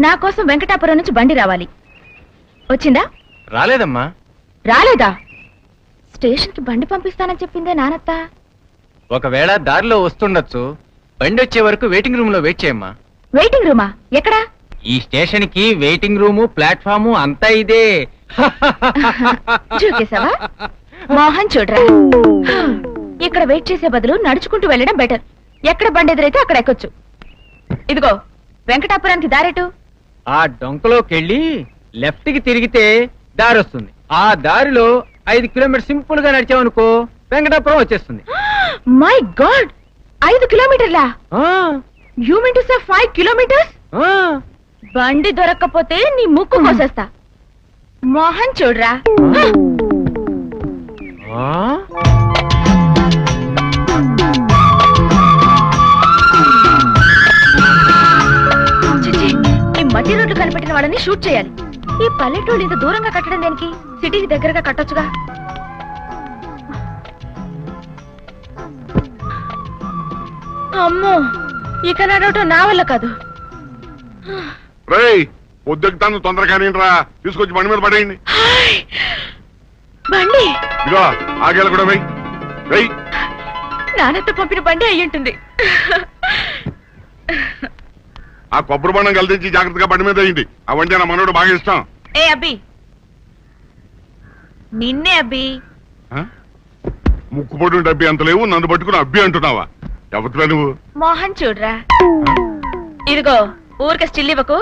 నా కోసం వెంకటాపురం నుంచి బండి రావాలి. వచ్చిందా? రాలేదమ్మా. రాలేదా? స్టేషన్ కి బండి పంపిస్తానని చెప్పిందే నానత్త. ఒకవేళ దారిలో వస్తుండొచ్చు. బండి వచ్చే వరకు వెయిటింగ్ రూమ్ లో వెయిట్ చేయమ్మా. వెయిటింగ్ రూమా? ఎక్కడా? ఈ స్టేషన్ కి వెయిటింగ్ రూము, ప్లాట్ఫాము అంతా ఇదే. చూకేశావా? మోహన్ చూడరా, ఇక్కడ వెయిట్ చేసే బదులు నడుచుకుంటూ వెళ్ళడం బెటర్. ఎక్కడ బండి ఎదురైతే అక్కడ ఎక్కొచ్చు. ఇదిగో వెంకటాపురానికి దారేటు. ఆ డొంకలోకెళ్ళి లెఫ్ట్ కి తిరిగితే దారి వస్తుంది. ఆ దారిలో 5 కిలోమీటర్ సింపుల్ గా నడిచామనుకో వెంకటాపురం వచ్చేస్తుంది. మై గాడ్, 5 కిలోమీటర్లా? You mean to say 5 kilometres? బండి దొరక్కపోతే నీ ముక్కు కోసేస్తా. మోహన్ చూడరా. చిచి, ఈ మట్టి రోడ్లు కనిపెట్టిన వాళ్ళని షూట్ చేయాలి. ఈ పల్లెటూళ్ళు ఇంత దూరంగా కట్టడం దేనికి? సిటీకి దగ్గరగా కట్టొచ్చుగా. అమ్మో, ఇక నడవటం నా వల్ల కాదు. పొద్దుతాను తొందరగానే రా, తీసుకొచ్చి బండి మీద పడేయండి. బండి ఇదిగో ఆగేలా కూడా వెయ్యి. నాన్నతో పంపిన బండి అయ్యుంటుంది. ఆ కొబ్బరి బండం కలిసి జాగ్రత్తగా బండి మీద వేయండి. అవంటే నా మనోడు బాగా ఇష్టం. ఏ అబ్బి, నిన్నే అబ్బి. ముక్కుపొడి డబ్బి అంత లేవు, నన్ను పట్టుకుని అబ్బి అంటున్నావా? ఎవరురా నువ్వు? మోహన్ చూడరా, ఇదిగో ఊరికే స్టిల్ ఇవ్వకు.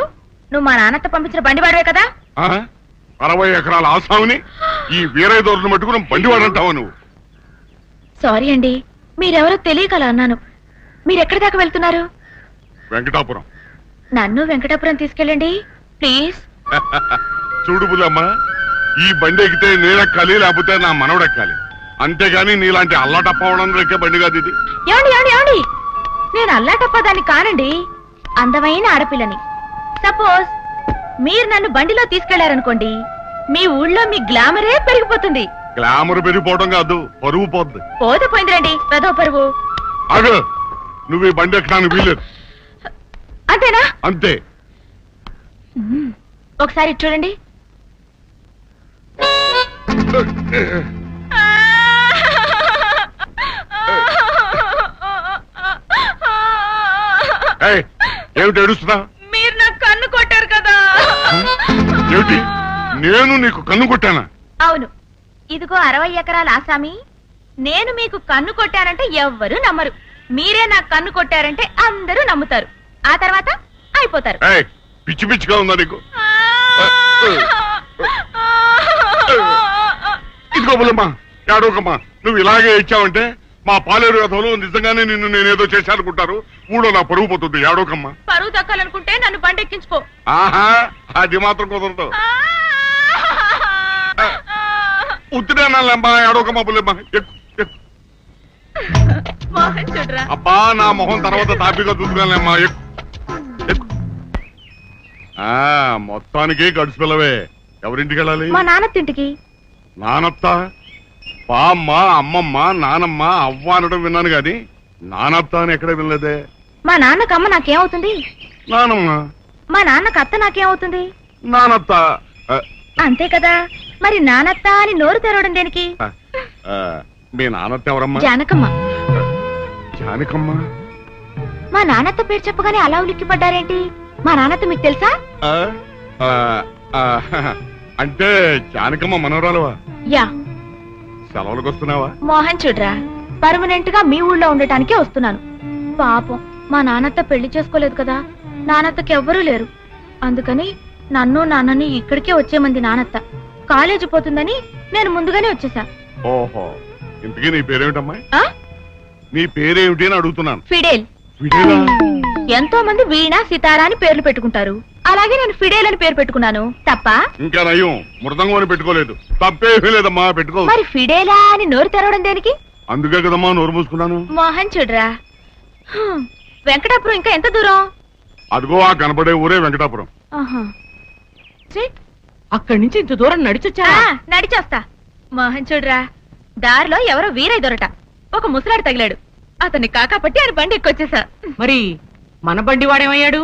నువ్వు మా నాన్నతో పంపించిన బండి వాడవే కదా? 60 ఎకరాల ఆసాముని ఈ వీరయ్య దొరను పట్టుకుని బండి వాడంటావా నువ్వు? సారీ అండి, మీరెవరో తెలియకలా అన్నాను. మీరెక్కడి దాకా వెళ్తున్నారు? వెంకటాపురం. నన్ను వెంకటాపురం తీసుకెళ్ళండి ప్లీజ్. చూడు బుల్లమ్మ, ఈ బండి ఎక్కితే నేనెక్కాలి, లేకపోతే నా మనవడెక్కాలి. అంతేగాని నీలాంటి అల్లాటప్పవడం ఎక్కే బండి కాదు ఇది. ఏమండి, నేను అల్లాటప్పదాన్ని కానండి, అందమైన ఆడపిల్లని. సపోజ్ మీరు నన్ను బండిలో తీసుకెళ్లారనుకోండి, మీ ఊళ్ళో మీ గ్లామరే పెరిగిపోతుంది. గ్లామర్ పెరిగిపోవడం కాదు, పరువు పోద్ది. పోతే పోయింది రండి, పెదో పరువు. అగో, నువ్వు ఈ బండి ఎక్కడానికి వీల్లేదు. అంతేనా? అంతే. ఒకసారి చూడండి. ఏమిటి ఏడుస్తున్నా? మీరు నాకు కన్ను కొట్టారు కదా. ఏమిటి, నేను నీకు కన్ను కొట్టానా? అవును. ఇదిగో 60 ఎకరాల ఆసామి, నేను మీకు కన్ను కొట్టానంటే ఎవ్వరూ నమ్మరు. మీరే నాకు కన్ను కొట్టారంటే అందరూ నమ్ముతారు. ఆ తర్వాత అయిపోతారు. పిచ్చి పిచ్చిగా ఉందా నీకు? ఇదిగో బుల్లమ్మా, ఏడవకమ్మా. నువ్వు ఇలాగే ఇచ్చావంటే మా పాలేరు కథలో నిజంగానే నిన్ను నేనేదో చేశానుకుంటారు. ఊళ్ళో నా పరుగు పోతుంది. ఏడవకమ్మా. పరువు దక్కాలనుకుంటే నన్ను బండెక్కించుకో. ఆహా, అది మాత్రం కుదరదు. ఉత్తినేనమ్మా, ఏడవకమ్మా బుల్లమ్మా. అబ్బా, నా మొహం తర్వాత తాపిగా చూసుకున్నాలేమ్మా. మొత్తానికి గడుచు పిల్లవే. ఎవరింటికి వెళ్ళాలి? మా నాన్నతింటికి. నానత్త, పామ్మ, అమ్మమ్మ, నానమ్మ, అవ్వ అనడం విన్నాను గాని నానత్త అని ఎక్కడ వినలేదే. మా నాన్నకు అమ్మ నాకేమవుతుంది? నానమ్మ. మా నాన్నకు అత్త నాకేమవుతుంది? నానత్త. అంతే కదా. మరి నానత్త అని నోరు తెరవడం దేనికి? మీ నానత్త ఎవరమ్మా? జానకమ్మ. జానకమ్మ? మా నాన్నత్త పేరు చెప్పగానే అలా ఉలిక్కిపడ్డారేంటి? మా నాన్నత్త మీకు తెలుసా? అంటే జానకమ్మ మనవరాలువా? యా. సెలవులకు వస్తున్నావా? మోహన్ చూడరా, పర్మనెంట్ గా మీ ఊళ్ళో ఉండటానికే వస్తున్నాను. పాపం మా నాన్నత్త పెళ్లి చేసుకోలేదు కదా, నాన్నత్తకి ఎవ్వరూ లేరు. అందుకని నన్ను నాన్నని ఇక్కడికే వచ్చేమంది నాన్నత్త. కాలేజీ పోతుందని నేను ముందుగానే వచ్చేసా. ఓహో, ఇంతకీ నీ పేరేమిటమ్మా? నీ పేరేమిటి అని అడుగుతున్నాను. ఫిడేల్. ఫిడేలా? ఎంతో మంది వీణ, సితారా అని పేర్లు పెట్టుకుంటారు. అలాగే నేను ఫిడేల్ అని పేరు పెట్టుకున్నాను. తప్ప? ఇంకా నయం, మృదంగం అని పెట్టుకోలేదు. తప్పేమీ లేదమ్మా, పెట్టుకో. మరి ఫిడేలా అని నోరు తెరవడం దేనికి? అందుకే కదమ్మా నోరు మూసుకున్నాను. మోహన్ చూడరా, వెంకటాపురం ఇంకా ఎంత దూరం? అదిగో ఆ కనపడే ఊరే వెంకటాపురం. అక్కడి నుంచి ఇంత దూరం నడిచొచ్చా? నడిచొస్తా. మోహన్ చూడరా, దారిలో ఎవరో వీరయ్య దొరట ఒక ముసలాడు తగిలాడు. అతన్ని కాకాపట్టి ఆయన బండి ఎక్కొచ్చేసా. మరి మన బండి వాడేమయ్యాడు?